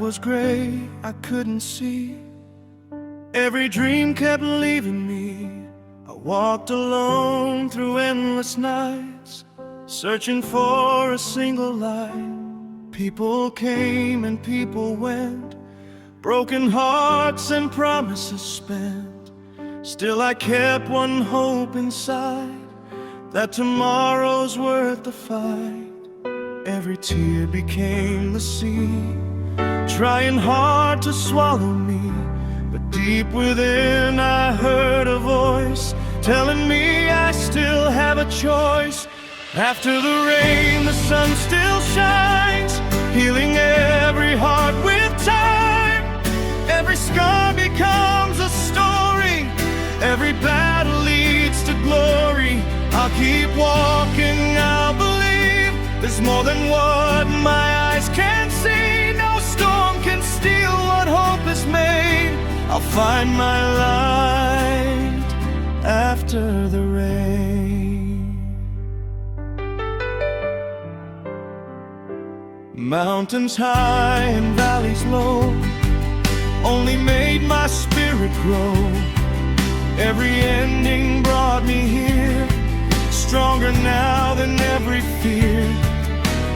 was gray, I couldn't see. Every dream kept leaving me. I walked alone through endless nights, searching for a single light. People came and people went, broken hearts and promises spent. Still I kept one hope inside, that tomorrow's worth the fight. Every tear became the sea, trying hard to swallow me. But deep within I heard a voice telling me I still have a choice. After the rain, the sun still shines, healing every heart with time. Every scar becomes a story, every battle leads to glory. I'll keep walking, I'll believe there's more than what my eyes can see. No storm can steal what hope is made. I'll find my light after the rain. Mountains high and valleys low only made my spirit grow. Every ending brought me here, stronger now than every fear.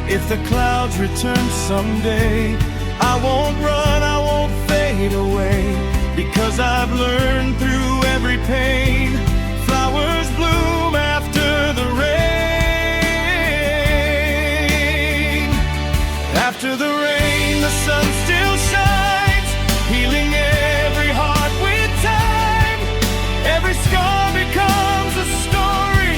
If the clouds return someday, I won't run, I won't fade away, because I've learned through every pain, flowers bloom after the rain. After the rain, the sun still shines, healing every heart with time. Every scar becomes a story,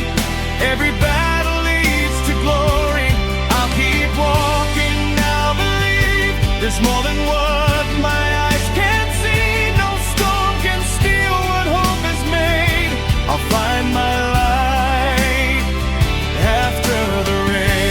every battle leads to glory. I'll keep walking, I'll believe there's more than what my eyes can see. No storm can steal what hope has made. I'll find my light after the rain.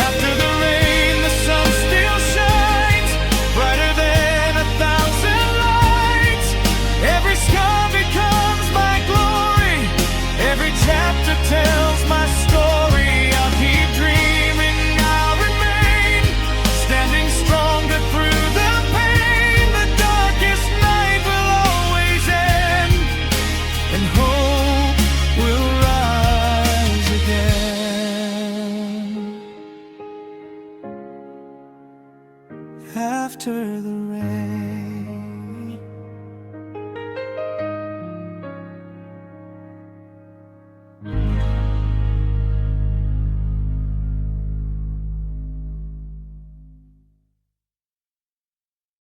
After the rain, the sun still shines, brighter than 1,000 lights. Every scar becomes my glory, every chapter tells my story. I'll keep dreaming, I'll remain, standing stronger through the pain. The darkest night will always end, and hope will rise again. After the rain.